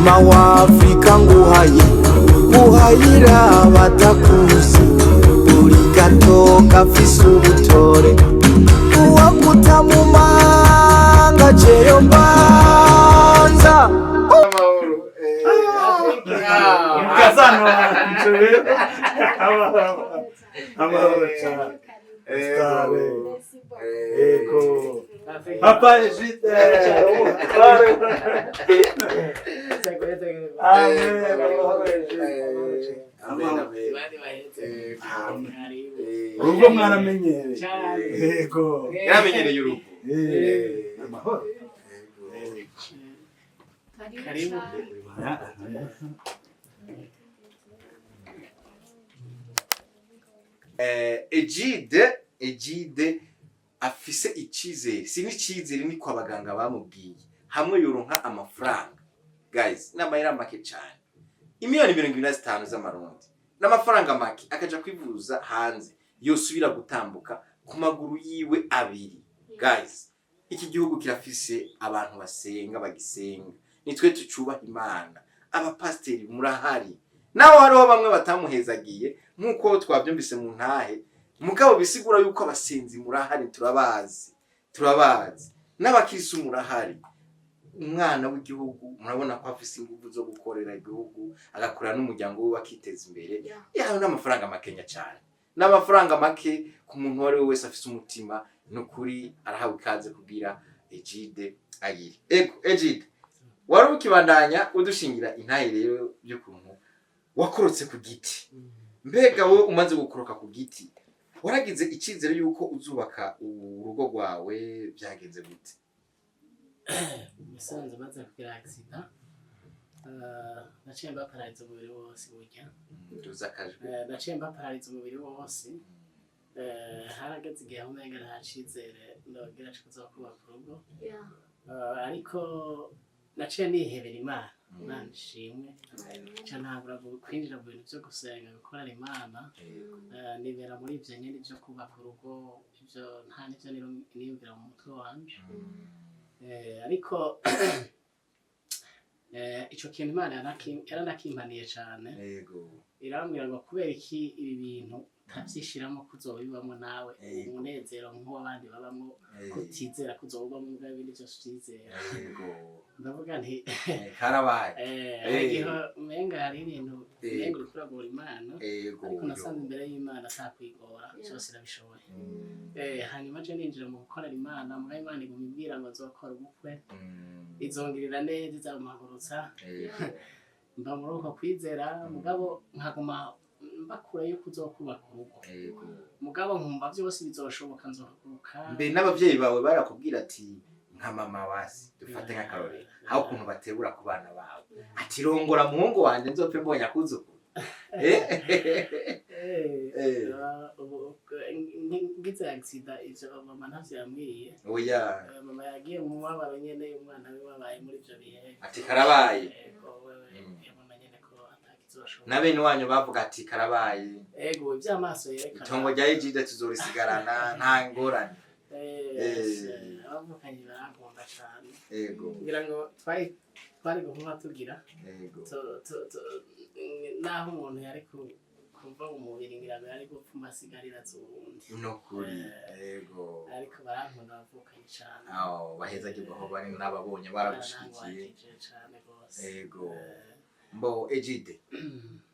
mama wa Afrika nguhayira batakuzi uri gato gafise ubutore uwaguta mu manga jeyo mbanza Mkazano amahoro cyane eko papa Egide urugo mwaramenyereye ego yaramenyereye urugo amahoro Karibu. Egide afise icizere si n'icizere ni kwa baganga bamubwiye hamwe yoronka amafaranga guys n'amahera make cyane imiliyoni 25 z'amarundi n'amafaranga make akaja kwivuza hanze yosubira gutambuka ku maguru yiwe abiri guys iki gihugu kirafise abantu basenga bagisenga nitwe tucubaha Imana abapasteri murahari naho hariho bamwe batamuhezagiye nkuko twavyumvise mu ntahe mugabo bisigura yuko abasenzi murahari turabazi n'abakirisi murahari umwana w'igihugu murabona ko afise ingufu zo gukorera igihugu agakora n'umuryango we bakiteza imbere yaho n'amafaranga makenya cyane n'amafaranga make ku muntu wari wese afise umutima nukuri arahawe ikaze kugira Egide agire Egide wari ukibandanya udushingira intahe rero by'ukuntu wakorotse ku giti mbega wowe umaze gukoroka ku giti waragize icizere yuko uzubaka urugo rwawe byagenze gute Musanze maze kugira accident naciye mbaparariza umubiri wose burya naciye mbaparariza umubiri wose harageze igihe aho umenga nta cizere ndongera kuzokubaka urugo ariko naciye nihebera Imana nshimwe cyane ntabura kwinjira mu bintu byo gusenga gukorera Imana nibera muri ivyo nyene byo kubaka urugo ivyo nta nivyo niyumvira mu mutwe wanje ariko ico kintu Imana yaranakimpaniye cyane irambwira ngo kubera iki ibi bintu tavyishiramo kuzobibamo nawe umunezero nk'abandi babamo kutizera kuzobibamo mu bindi byose utizera ndavuga nti karabaye igihe umenga hari ibintu umenga uri kuragura Imana ariko nasanze imbere y'Imana atakwigora cyose irabishoboye hanyuma je ninjira mu gukorera Imana mu Imana igumibwira ngo nzokora ubukwe izongirira neza izamahurutsa mba muri uko kwizera mugabo nkaguma mbakure yo kuzokubaka urugo mugabo nkumva byose bizoshoboka nzokuruka mbe n'abavyeyi bawe barakubwira ati nka mama wasi dufate nk'akarore aho kuntu batebura ku bana bawe ati rongora muhungu wanje nzopfe mbonye akuzuku ngize accident ivyo mama ntavyambwiye oya mama yagiye mu mabaro nyene umwana we wabaye muri ivyo bihe ati karabaye na bene wanyu bavuga ati karabaye ego ivy'amaso yerekana itongo rya Egide tuzorisigarana nta ngorane abavukanye barankunda cyane ego ngira ngo twari guhuma tugira naho umuntu yari kumva umubiri ngira ngo yari gupfuma sigarira zundi no kuri ego ariko barankunda abavukanye cyane baheza gibaho bari n'ababonye baragushikiye cyane gose ego mbo Egide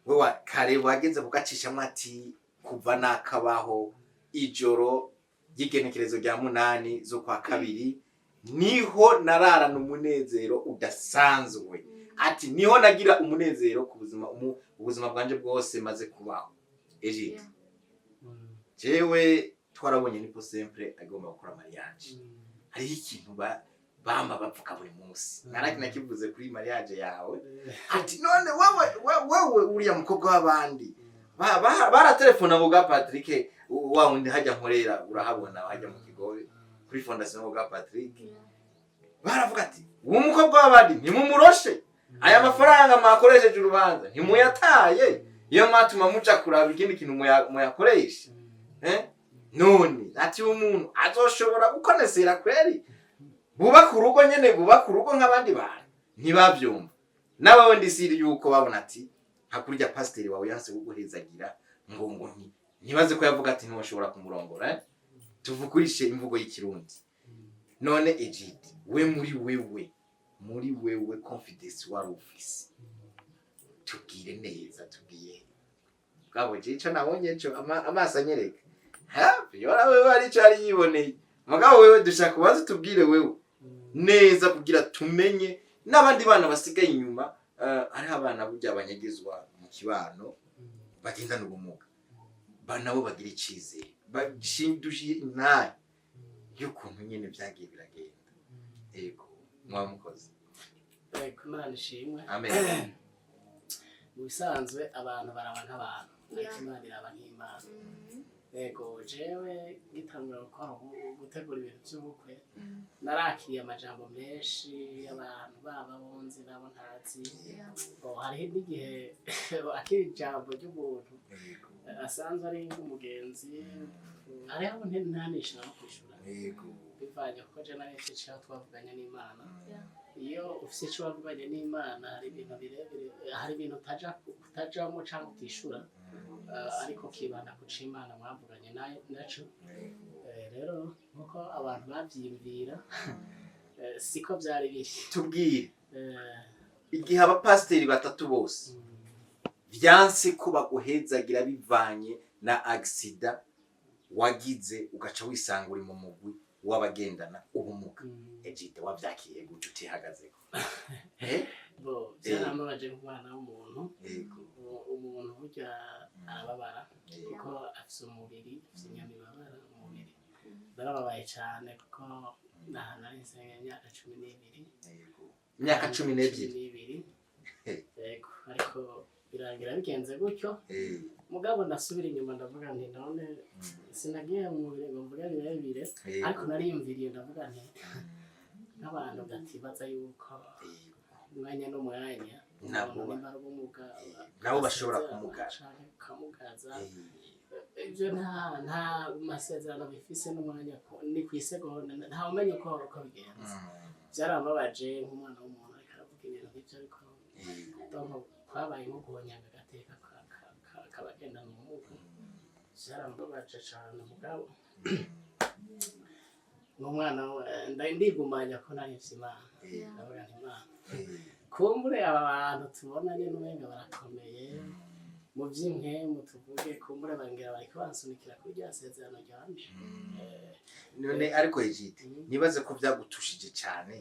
wewe kare wageze bugacishamwe ati kuva nakabaho ijoro y'igenekerezo rya 8 zo kwa kabiri niho nararana umunezero udasanzwe ati niho nagira umunezero ku ubuzima bwanje bwose maze kubaho Egide jewe twarabonye nipo sempre agomba gukora mariage hari ikintu bamba bapfuka buri munsi naraki nakivuze kuri mariage yawe ati none wewe uriya mukobwa w'abandi bara telefone ngo ga Patrick wa wundi hajya nkorera urahabona hajya mu kigobe kuri fondation ngo ga Patrick baravuga ati uwo mukobwa w'abandi ntimumuroshe aya mafaranga mwakoresheje urubanza ntimuyataye iyo matuma muca kuraba ikindi kintu muyakoresha none ati umuntu azoshobora gukonesera kweri bubaka urugo nyene bubaka urugo nk'abandi bantu ntibavyumva nawe ndisiri yuko babona ati hakurya pasiteri wawe yanse guhezagira ngo ntibaze ko yavuga ati ntiwashobora kumurongora tuvukurishe imvugo y'ikirundi none Egid we muri wewe confidence wari ufise tubwire neza tubwire bwabo jico nabonye cyo amaso anyereka yora wewe ari cyo ari yiboneye mugabo wewe dushaka kubanza tubwire wewe neza kugira tumenye n'abandi bana basigaye inyuma ari abana burya abanyagizwa mu kibano bagendana ubumuga banabo bagira icizere bashindushiye intare y'ukuntu nyene byagiye biragenda yego mwamukoze Imana ishimwe amen mu bisanzwe abantu baraba nk'abantu ariko Imana iraba nk'Imana yego jewe gitangura gutegura ibintu by'ubukwe narakiriye amajambo menshi y'abantu baba bonzi nabo ntazi hariho n'igihe akiri ijambo ry'umuntu asanzwe ari nk'umugenzi hariho ntanishira no kwishura bivanye kuko je nari mfite icyo twavuganye n'Imana iyo ufite icyo wavuganye n'Imana hari ibintu birebire hari ibintu utajamo cyangwa utishura ariko kibanda ku c'Imana mwavuganye naco rero nkuko abantu bavyiyumvira siko byari biri tubwire igihe abapasiteri batatu bose vyanse ko baguhezagira bivanye na accident wagize ugaca wisanga uri mu mugwi w'abagendana ubumuga Egid wavyakiriye gute utihagazeko bo byaramubaje nk'umwana w'umuntu umuntu burya arababara kuko afise umubiri afise inyama ibabara umubiri barababaye cyane kuko nari nsenga imyaka 12 yego ariko birangira bigenze gutyo mugabo ndasubira inyuma ndavuga nti none sinagiye mu mubiri ngo mvuge birebire ariko nariyumviriye ndavuga nti n'abantu gatibaza yuko umwanya n'umwanya nabo bashobora kumugaza ibyo nta masezerano bifise n'umwanya ni kwisegonda nta umenye ko bigenze byarambabaje nk'umwana w'umuntu ariko aravuga ibintu nk'ibyo ariko kwabaye nko guhonyanga agateka kabagendana ubumuga byarambabaje cyane mugabo n'umwana ndigumanya ko nari mfise Imana ndavuga nti Imana kumbure aba bantu tubona nyene umenga barakomeye mu vy'impemu tuvuge kumbure bangira bariko bansunikira kuri rya sezerano ryanje none ariko Egid nibaze ko vyagutushije cyane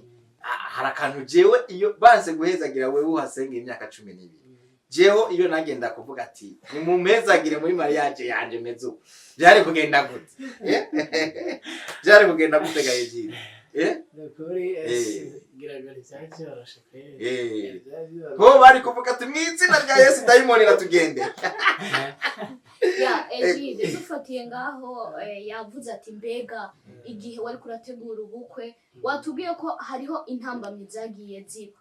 hari akantu jewe iyo banze guhezagira wewe uhasenga imyaka 12 jeho iyo nagenda kuvuga ati ni mu mezagire muri mariage yanje mezo byari kugenda gute byari kugenda gute ga Egid Dokori giragari cyaroshe pe ko bari kuvuga ati mwizina rya Yesu daimoni ratugende Egid dufatiye ngaho yavuze ati mbega igihe wari kurategura ubukwe watubwiye ko hariho intambamye zagiye ziba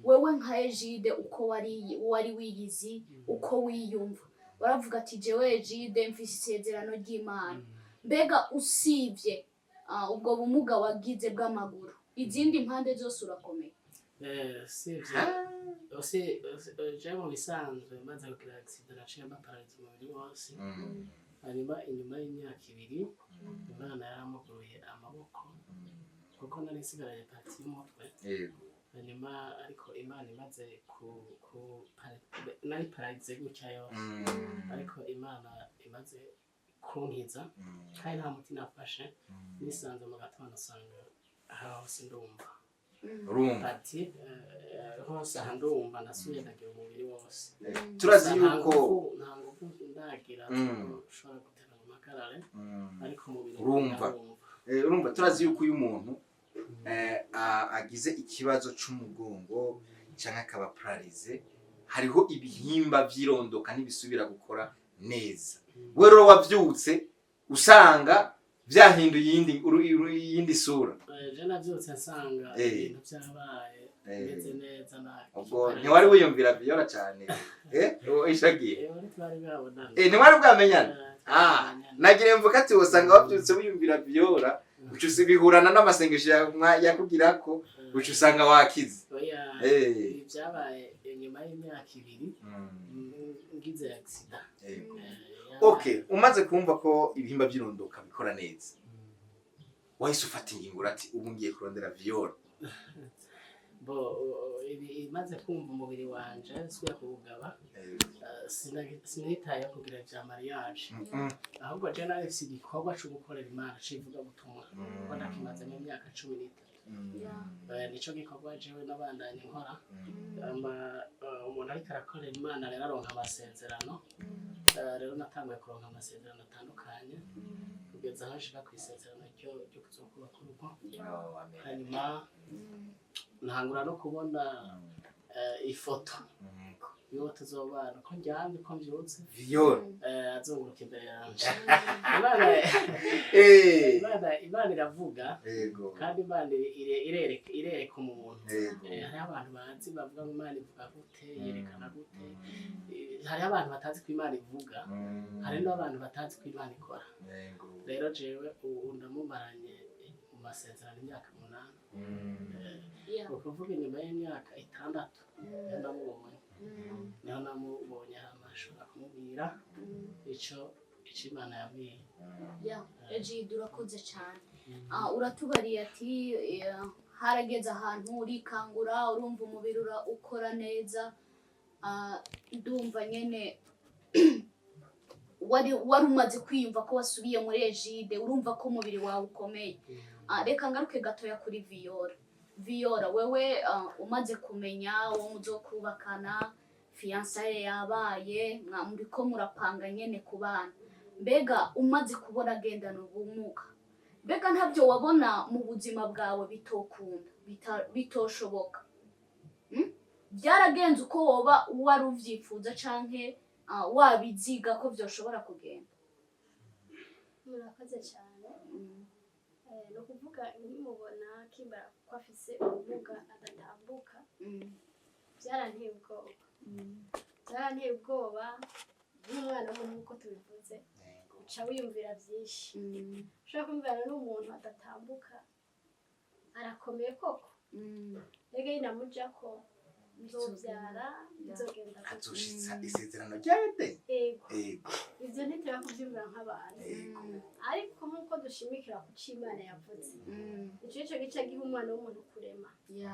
wewe nka Egid uko wari wiyizi uko wiyumva baravuga ati jewe Egid mfise isezerano ry'Imana mbega usivye ubwo bumuga wagize bw'amaguru izindi impande zose urakomeye mu bisanzwe maze kugira accident naciye mbaparariza umubiri wose hanyuma inyuma y'imyaka 2 umwana yaramuguruye amaboko kuko nari nsigaranye parti y'umutwe hanyuma ariko Imana imaze nari pararize gutya yose ariko Imana imaze kunkiza kandi nta muti nafashe nisanze mu gatondo usanga hose ndumva ati hose ndumva nasubiye ndagira umubiri wose turazi yuko nta ngufu ndagira ushobora gutera mu makarare ariko umubiri urumva turazi yuko uyu muntu agize ikibazo c'umugongo canke akaba paralize hariho ibihimba vyirondoka ntibisubira gukora neza wero wavyutse usanga vyahinduye yindi sura je navyutse nsanga ibintu byabaye bimeze neza ubwo ntiwari wiyumvira Vyola cyane ishagiye ntiwari bwamenyana nagire mvuga ati usanga wavyutse wiyumvira Vyola ucusi bihurana n'amasengesho yakugirako ucu usanga wakize ibyabaye inyuma y'imyaka 2 ngize accident. Okay, umaze kumva ko ibihimba by'irondoka bikora neza. Wahise ufata ingingo ati ubu ngiye kurondera Viola. Bo imaze kumva umubiri wanje suya kugaba. Sinitaye kugira vya mariage. Ahubwo je narifise igikorwa cyo gukorera Imana civuga gutumwa. Ko nakimaze mu myaka 13. Nico gikorwa jewe nabandanye nkora. Umuntu ariko arakorera Imana rero aronka amasezerano. Rero natanguye kuronka amasezerano atandukanye kugeza aho nshika ku isezerano ryo kuzokubaka urugo. Hanyuma ntangura no kubona ifoto yo tuzobana ko njyamye ko mbyutse Viola azunguruka imbere yanje. Imana iravuga kandi Imana irereka umuntu. Hari abantu bazi bavuga ngo Imana ivuga gute, yerekana gute. Hari abantu batazi ko Imana ivuga, hari n'abantu batazi ko Imana ikora. Rero jewe ubu ndamumaranye mu masezerano imyaka 8. Ukuvuga inyuma y'imyaka 6 niho namubonye amashuri akumubwira ico Imana yabwiye. Egide urakoze cyane. Uratubariye ati harageze ahantu urikangura urumva umubiri ukora neza. Ndumva nyene wari umaze kwiyumva ko wasubiye muri Egide, urumva ko umubiri wawe ukomeye. Reka ngaruke gatoya kuri Viola wewe umaze kumenya uwo muzokubakana fiançaye yabaye muriko murapanga nyene kubana, mbega umaze kubona agendana ubumuga, mbega ntabyo wabona mu buzima bwawe bitokunda bitoshoboka? Byaragenze uko woba wari uvyifuza canke wabiziga ko vyoshobora kugenda? Murakoze cyane. No kuvuga nkimubona kimbara ko afise ubumuga adatambuka, byaranteye ubwoba nk'umwana nk'uko tubivuze, uca wiyumvira byinshi. Ushaka kumvira n'umuntu adatambuka arakomeye koko, rege inamuja ko nzobyara nzogenda azoshitsa isezerano ry'abede. Ivyo ntitera kuvyumvira nk'abantu, ariko nk'uko dushimikira ku Imana yavuze, ico gice giha umwana w'umuntu kurema.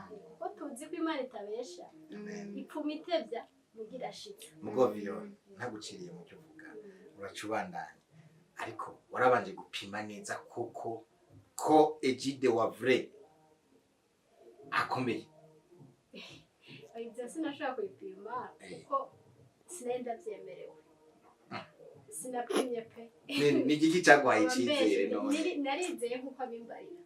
Kuko tuzi ko Imana itabesha, ipfuma itevya mugira ashitse. Mugo Viola ntaguciriye mu cyo uvuga, uracubandanya ariko warabanje gupima neza koko ko Egide wa vrai akomeye. Ibyo sinashaka kuyipima kuko sinenda byemerewe. Sinapimye pe. Ni igiki cyagwaye icyizere none? Narizeye nkuko abimbarira.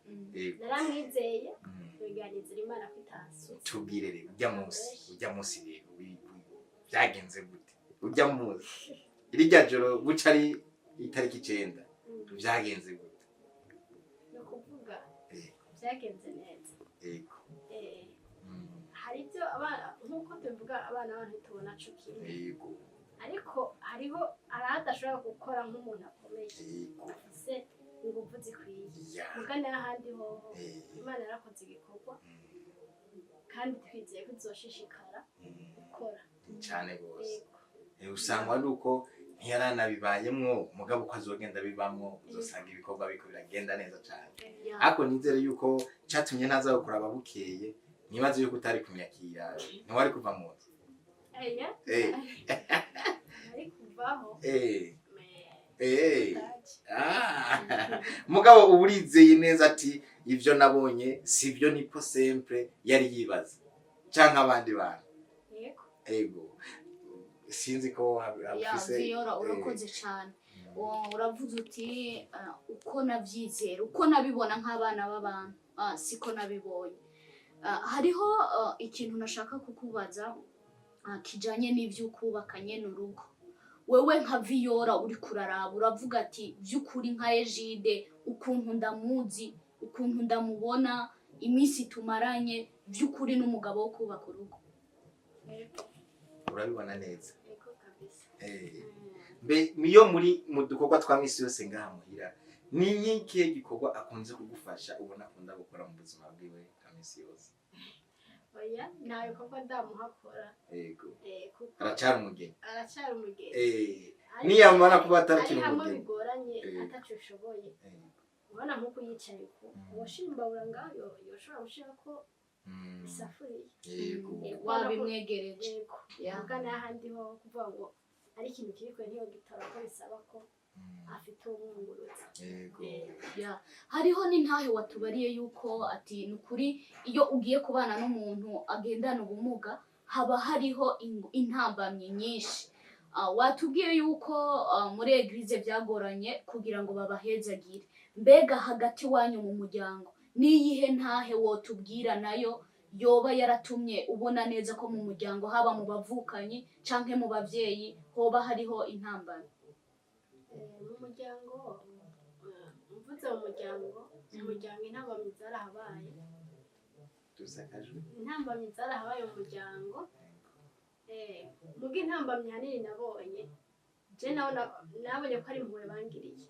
Naramwizeye, biganizira Imana kwitasu. Tubwire rero ujya munsi rero byagenze gute? Ujya munsi irya joro buca ari itariki 9 byagenze gute? No kuvuga byagenze neza. Yego. Hari ibyo nkuko tuvuga abana abantu tubona cyo kimwe. Yego. Ariko hariho aradashobora gukora nk'umuntu akomeye. Yego. Se ingufu zikwiye. Mugana ahandi ho Imana yarakoze igikorwa. Kandi twizeye ko izoshishikara gukora. Cyane gose. Usangwa nuko ntiyaranabibayemwo mugabo ko azogenda bibamwo uzosanga ibikorwa biko biragenda neza cyane. Ako nizere yuko cyatumye ntaza gukora ababukeye. Nibaze yuko utari kumyakira ntiwari kuva mu nzu. Ari kuvaho. Mugabo uburizeye neza ati ivyo nabonye sivyo nipo sempre yari yibaza canke abandi bantu. Ego sinzi ko afise Viola urakoze cyane. Uravuze uti uko navyizera uko nabibona nk'abana b'abantu siko nabibonye. Hariho ikintu nashaka kukubaza kijanye n'ivy'ukubakanye n'urugo. Wewe nka Viola uri kuraraba uravuga ati by'ukuri nka Egide ukuntu ndamuzi ukuntu ndamubona iminsi tumaranye by'ukuri n'umugabo wo kubaka urugo. Urabibona neza. Mbe miyo muri mu dukorwa twa misi yose ngaha muhira ni nyiki gikorwa akunze kugufasha ubona akunda gukora mu buzima bwiwe kamisi yose? oya nawe koko ndamuhakora yego kuko aracyari umugeni niyamara kuba atarakiri hamwe umugeni bigoranye ataco ushoboye ubona nk'uko yicaye ko uwashimbabura ngayo yoshobora gushira ko isafuriya yego wabimwegereje yaga n'ahandi ho kuvuga ngo ari ikintu kiriko ntiyo gitara ko bisaba ko afite umwungurutse hariho n'intahe watubariye yuko ati nukuri iyo ugiye kubana n'umuntu agendana ubumuga haba hariho intambamye nyinshi watubwiye yuko muri eglise byagoranye kugira ngo babahezagire mbega hagati wanyu mu muryango niyihe ntahe wotubwira nayo yoba yaratumye ubona neza ko mu muryango haba mu bavukanyi canke mu bavyeyi hoba hariho intambamye mu muryango mvuze mu muryango intambamye zarahabaye intambamye zarahabaye mu muryango muga intambamye hanini nabonye je nabonye ko ari impuhwe bangiriye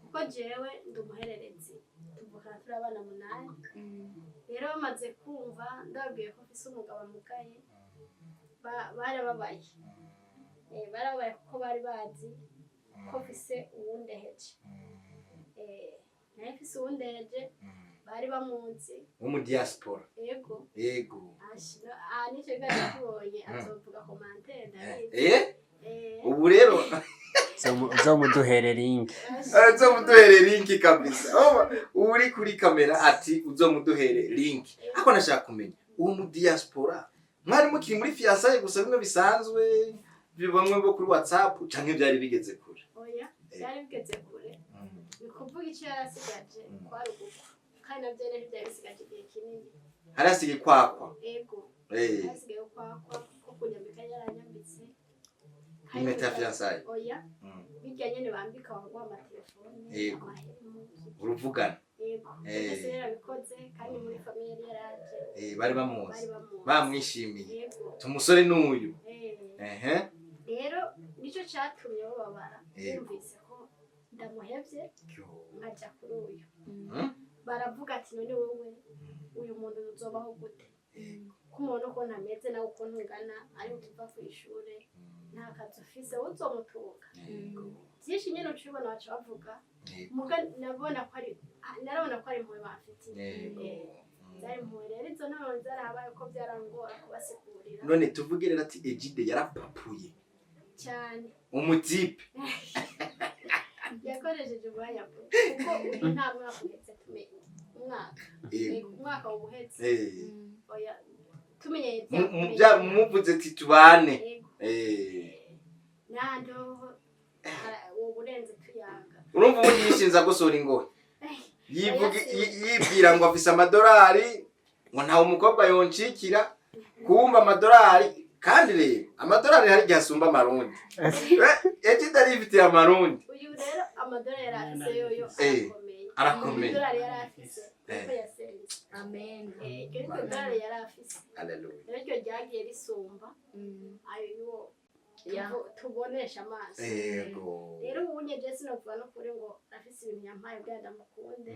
kuko jewe ndi umuhererezi tuvukana turi abana 8 rero bamaze kumva ndabwiye ko mfise umugabo amugaye barababaye kuko bari bazi ko mfise uwundeheje naye mfise uwundeheje bari bamunzi wo mu diaspora yego nicyo gari kibonye azovuga commentaire ubu rero uzomuduhere link kabisa uri kuri kamera ati uzomuduhere link ako nashaka kumenya uwo mu diaspora mwari mukiri muri fiançailles gusa bimwe bisanzwe bamwe bo kuri WhatsApp canke byari bigeze kure oya byari bigeze kure bikuvuga icyo yarasigaje kwari uguko kandi navyo rero byari bisigaje igihe kinini harasigaye kwakwa yego harasigaye kwakwa ko kunyambika yaranyambitse impeta ya fiançailles oya bijya nyene bambika baguha amatelefone yego uruvugana yego ese yarabikoze kandi muri famille yaraje bari bamuzi bamwishimiye tumusore n'uyu rero nico cyatumye babara yumvise ko ndamuhevye nkaja kuri uyu baravuga ati none wowe uyu muntu uzobaho gute ko umuntu uko ntameze nawe uko ntungana ari utuva ku ishure nta kazi ufise uzomutunga byinshi nyene ucibona baca bavuga muga narabona ko ari impuhwe bafitiye zari impuhwe rero izo ntabwo zarahabaye ko byarangora kubasigurira none tuvuge rero ati Egide yarapapuye cyane umutipe yakoresheje umwanya kuko uyu nta mwaka uhetse tumenye umwaka ubuhetse oya tumenye muvuze ati tubane nando uburenze tuyaga urumva ubu yishinza gusura ingohe yibwira ngo afise amadolari ngo ntawe umukobwa yoncikira kumva amadolari kandi rero amadolari hari igihe asumba amarundi Egide arifitiye amarundi uyu rero amadolari yari afise yoyo arakomeye amadolari yari afise kuko yasenze amen iryo dolari yari afise haleluya rero ryagiye risumba ayo tubonesha amaso rero ubunye je sinovuga no kuri ngo afise ibintu yampaye bwa ndamukunde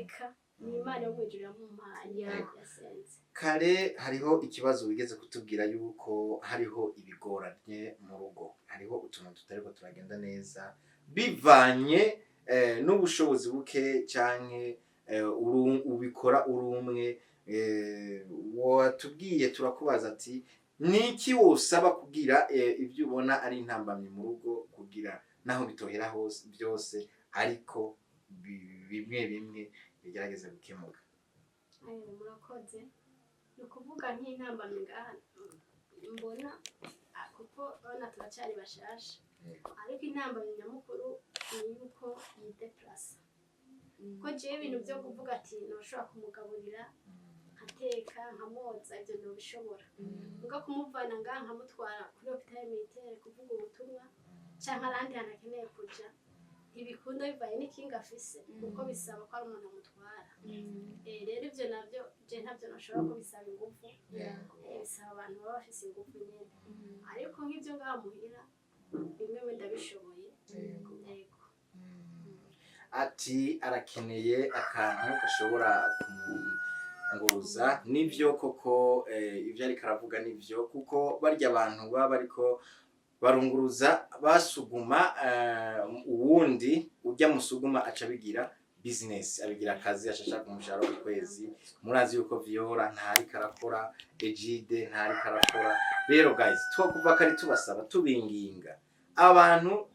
eka ni Imana yo mwijuru yamumpaye yasenze kare hariho ikibazo wigeze kutubwira yuko hariho ibigoranye mu rugo hariho utuntu tutariko turagenda neza bivanye n'ubushobozi buke canke ubikora uri umwe watubwiye turakubaza ati niki wosaba kugira ibyo ubona ari intambamye mu rugo kugira naho bitohera hose byose ariko bimwe bigerageza gukemuka murakoze nukuvuga nk'intambamye ngaha mbona kuko bana turacyari bashasha ariko intambamye nyamukuru ni yuko yideplasa ko jewe ibintu byo kuvuga ati noshobora kumugaburira nkateka nkamwoza ibyo ntibishobora muga kumuvana ngaha nkamutwara kuri hôpital militaire kuvuga ubutumwa canke arandi hantu akeneye kuja ntibikunda bivaye n'ikinga afise kuko bisaba ko ari umuntu amutwara rero ivyo navyo je ntavyo nashobora ko bisaba ingufu bisaba abantu baba bafise ingufu nyene ariko nk'ivyo ngaha muhira bimwe wenda bishoboye yego ati arakeneye akantu gashobora kunguruza nivyo koko ivyo ariko aravuga nivyo kuko barya abantu baba bariko barunguruza basuguma uwundi urya musuguma aca bigira business abigira akazi ashashaka umushahara w'ukwezi murazi yuko Viola ntari karakora Egide ntari karakora rero guys twokuva kari tubasaba tubinginga abantu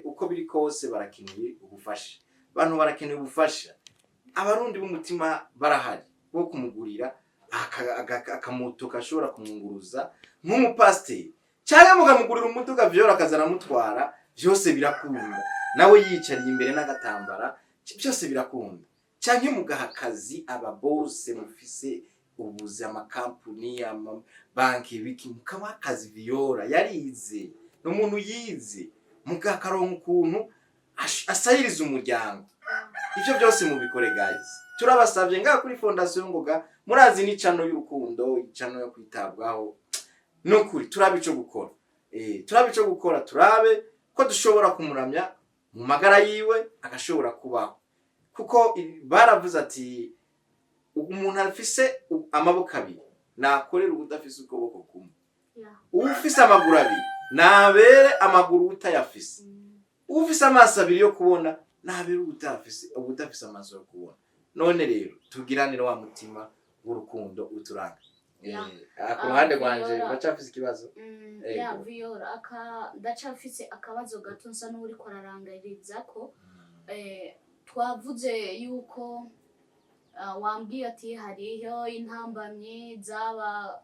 uko biri kose barakeneye ubufasha abantu barakeneye ubufasha abarundi b'umutima barahari wo kumugurira akamoto kashobora kumunguruza nk'umupasiteri cyangwa mukamugurira umuduga Viola akazana mutwara byose birakunda nawe yicariye imbere n'agatambara byose birakunda cyangwa mugaha akazi aba bose mufise ubuzi amakampuni banki biki mukaba akazi Viola yarize n'umuntu yize mugakaronka ukuntu asayiriza umuryango ivyo byose mubikore guys turabasavye ngaha kuri fondation ngoga murazi n'icano y'urukundo icano yo kwitabwaho nukuri turabico gukora turabico gukora turabe ko dushobora kumuramya mu magara yiwe agashobora kubaho kuko baravuze ati umuntu afise amaboko abiri nakorera ubudafise ukuboko kumwe ufise amaguru abiri nabere amaguru utayafise ufise amaso abiri yo kubona nabere ubudafise amaso yo kubona none rero tugiranire wa mutima w'urukundo uturanga ku ruhande rwanje bacafise ikibazo Viola ndacafise akabazo gato nsa n'uri kwararangariza ko twavuze yuko wambwiye ati hariho intambamye zaba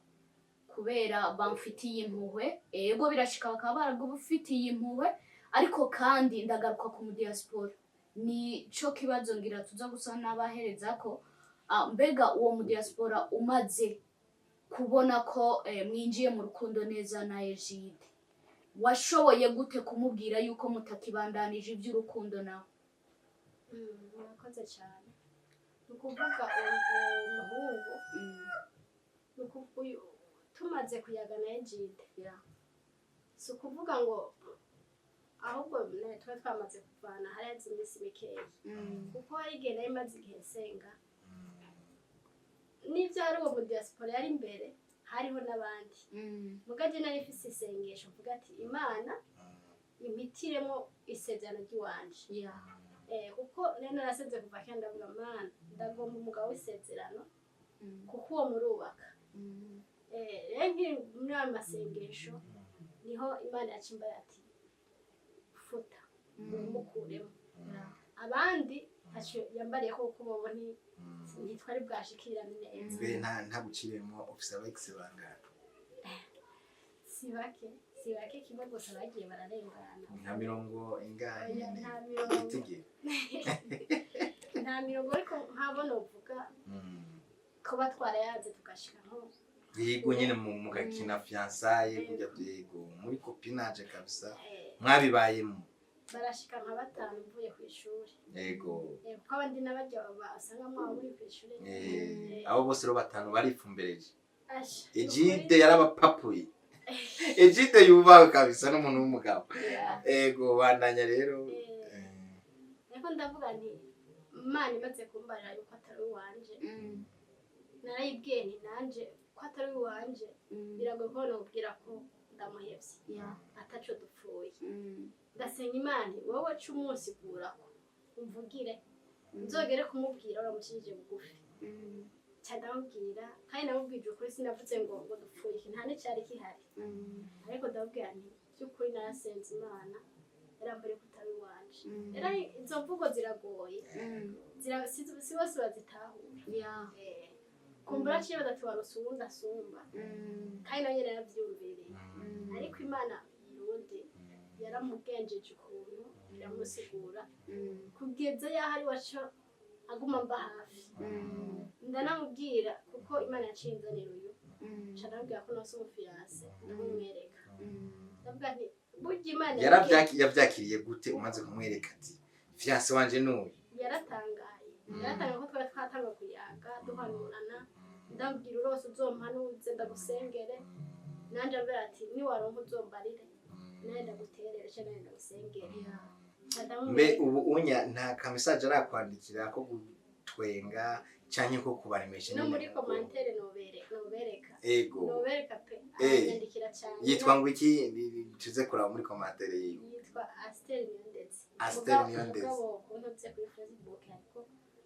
kubera bamfitiye impuhwe ego birashika bakaba baragufitiye impuhwe ariko kandi ndagaruka ku mu diaspora ni cyo kibazo ngira tuza gusa n'abahereza ko mbega uwo mu diaspora umaze kubona ko mwinjiye mu rukundo neza na Egide washoboye gute kumubwira yuko mutakibandanije iby'urukundo nawe murakoze cyane ukuvuga umuhungu tumaze kuyaga na Egide si ukuvuga ngo ahubwo tuba twamaze kuvana hariya iminsi mikeya kuko hari igihe nari maze igihe senga n'ibyo hari uwo mu diaspora yari imbere hariho n'abandi mugaje nari ifise isengesho mvuga ati Imana imitiremo isezerano ry'iwanje kuko nari naraseze kuva kandi ndavuga Mana ndagomba umugabo w'isezerano kuko uwo murubaka rero nkiri muri ayo masengesho niho Imana yacimbara ati futa umukuremo abandi yambariye ko kubobo ntitwari bwashikirane neza mbe nta guciremo officer Alex bangana si bake kimwe gusa bagiye bararengana nta mirongo ingahe nta mirongo ariko nkabona uvuga ko batwarayaze tugashika nko yego nyine mugakina fiançailles kujya yego muri copinage kabisa mwabibayemo barashika nka batanu mvuye ku ishuri yego kuko abandi n'abajya basanga mwa muri ku ishuri abo bose ro batanu barifumbereje Egide yarabapapuye Egide yubaho kabisa n'umuntu w'umugabo yego bandanya rero niko ndavuga nti Imana imaze kumbarira yuko atari uwanje narayibwiye nti nanje ko atari uwanje biragoye ko nobwira ko ndamuhevye ataco dupfuye ndasenga Imana wowe ca umunsi kurako umvugire nzogere kumubwira uramushije bugufi cyadambwira kandi namubwije ukuri sinavuze ngo dupfuye iki nta n'icyari kihari ariko ndabwira nti by'ukuri narasenze Imana yarambere kutari wanje era izo mvugo ziragoye si bose bazitahura kumbura ciye badati warusunda asumba kandi nawe nyene yaravyumbereye ariko Imana yundi yaramugenjeje ukuntu iramusigura kugeza yaho ari waca aguma mba hafi ndanamubwira kuko Imana yacinzanira uyu canabwira ko nose umufiyase ndamumwereka ndavuga nti burya Imana yavyakiriye gute umaze kumwereka ati fiance wanje n'uyu yaratangaye ko twari twatanga kuyaga duhanurana ndabwira urose uzompanuze ndagusengere nanje ambera ati niwaronka uzombarire naye ndaguterera cyane ndagusengere mbe ubu unya nta ka message arakwandikira ko gutwenga canke ko kubaremesha no muri commentaire nobereka ego nobereka pe aranyandikira cyane yitwa ngo iki tuze kuraba muri commentaire yiwe yitwa Astel Niyondetse Astel Niyondetse mugabo kuntuze kuri Facebook ariko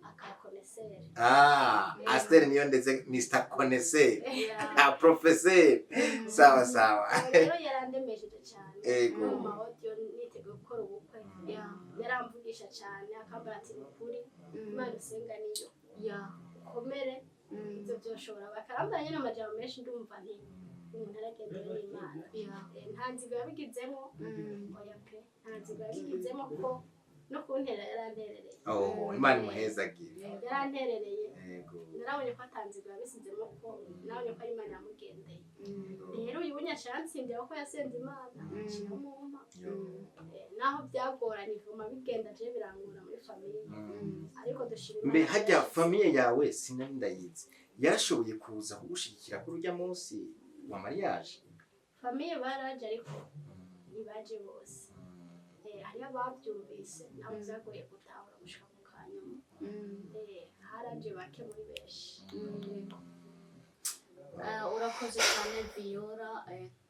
akakonesere Astel Niyondetse Mr Connaisseur professeur sawa sawa rero yarandemesheje cyane ego mu audio niteguye gukora ubukwe yaramvugisha cyane akambara ati ukuri Imana usenga niyo komere ibyo byoshobora bakarambara nyine amajambo menshi ndumva nti umuntu aragendera n'Imana nta nzigo yabigizemo oya pe nta nzigo yabigizemo ko no kuntera yaranterereye Imana imuhezagire yaranterereye yego narabonye ko atanzigwa yabisizemo ko nabonye ko ari Imana yamugendeye rero uyu bunyashansindira ko yasenze Imana kiramumpa naho byagoranye ivuma bigenda je birangura muri famille ariko dushira mbe hajya famille yawe sinari ndayizi yarashoboye kuza kugushigikira kuri urya munsi wa mariage famille baraje ariko nibaje bose hariyo ababyumvise nabo byagoye gutahura gushika mu kanyuma haraje bake muri benshi urakoze cyane Viola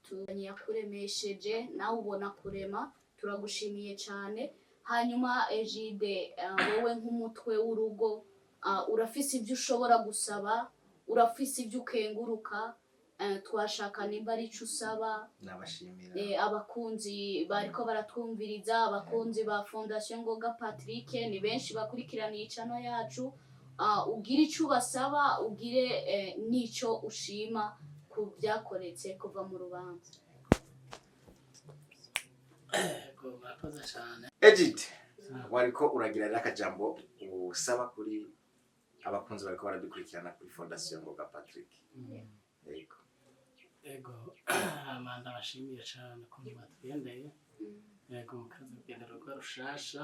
tuzanye yakuremesheje nawe ubona kurema turagushimiye cyane hanyuma Egide wowe nk'umutwe w'urugo urafise ibyo ushobora gusaba urafise ibyo ukenguruka twashaka nimba ari cyo usaba nabashimira abakunzi bariko baratwumviriza abakunzi ba Fondation Ngoga Patrick ni benshi bakurikirana icano yacu ugire icyo ubasaba ugire n'icyo ushima ku byakoretse kuva mu rubanza murakoze cyane Egide wariko uragira rero akajambo usaba kuri abakunzi bariko baradukurikirana kuri Fondation Ngoga Patrick ego amanda bashimiye cyane ko batwendeye ego mu kazi bw'indero rwa rushasha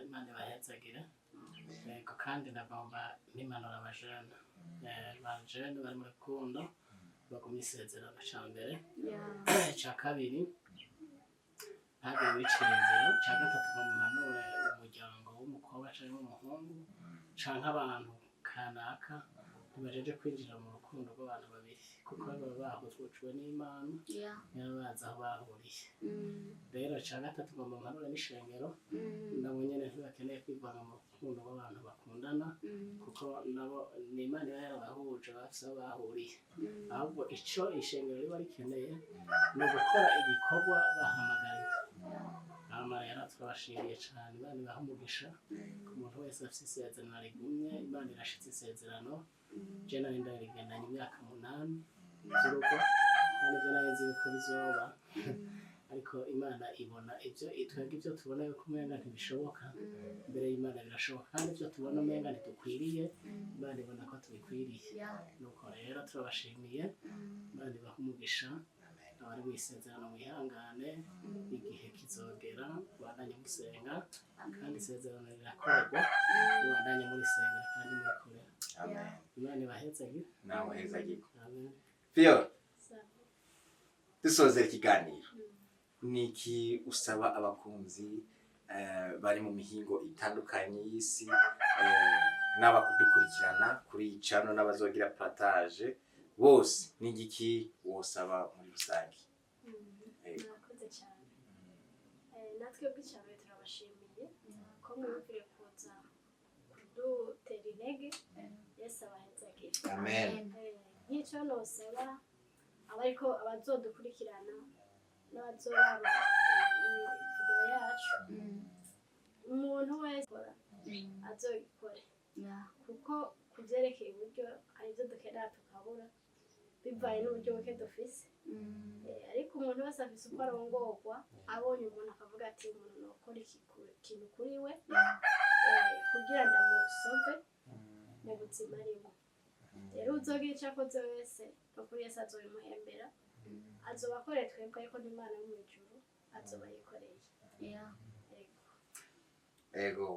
Imana ibahezagire ego kandi ndagomba n'imanura abajene bajene bari mu rukundo bagumye isezerano cya mbere cya kabiri ntabwo bicira inzira cya gatatu bamumanure umuryango w'umukobwa cyangwa w'umuhungu canke abantu kanaka ntibajeje kwinjira mu rukundo rw'abantu babiri kuko baba bahujwe n'Imana niba bazi aho bahuriye rero cya gatatu bamumanure n'ishengero nabo nyene ntibakeneye kwivanga mu rukundo rw'abantu bakundana kuko nabo ni Imana iba yarabahuje bafise aho bahuriye ahubwo ico ishengero riba rikeneye ni ugukora igikorwa bahamagariwe rero turabashimiye cyane Imana ibaha umugisha ku muntu wese afite isezerano rigumye Imana irashitse isezerano je nari ndarigendanye imyaka 8 z'urugo kandi je nari nzi ko bizoba ariko Imana ibona ibyo tubona yuko umenga ntibishoboka mbere y'Imana birashoboka kandi ibyo tubona umenga ntitukwiriye Imana ibona ko tubikwiriye nuko rero turabashimiye Imana ibaha umugisha abari mwisezerano mwihangane igihe kizogera bandanye musenga kandi isezerano rirakorwa bandanye muri senga kandi mukore Imana ibahezagire nawe hezagire Viola dusoze ikiganiro niki usaba abakunzi bari mu mihingo itandukanye y'isi n'abakudukurikirana kuri channel n'abazogira partage bose n'igiki wosaba muri rusange murakoze cyane natwe bw'icyawe turabashimiye ko mwumvire kuza kudutera intege Yesu abahezagire amen nk'icyo nosaba abariko abazodukurikirana n'abazoraba video yacu umuntu wese azogikore kuko kuvyerekeye uburyo hari ibyo dukenera tukabura bivaye n'uburyo buke dufise ariko umuntu wese afise uko arongorwa abonye umuntu akavuga ati umuntu nokora ikintu kuri we kugira ndamusove mu buzima arimo rero uzogira icyo akoze wese no kuri Yesu azobimuhembera azoba akoreye twebwe ariko n'Imana yo mu ijuru azoba yikoreye ego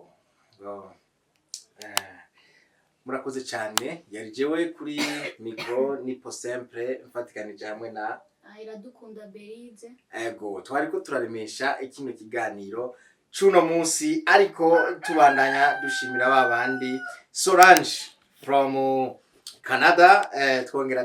murakoze cyane yari jewe kuri micro nipo simple mfatikanije hamwe na Iradukunda Berize ego twari ko turaremesha ikino kiganiro cuno munsi ariko tubandanya dushimira babandi Solange from Canada twongera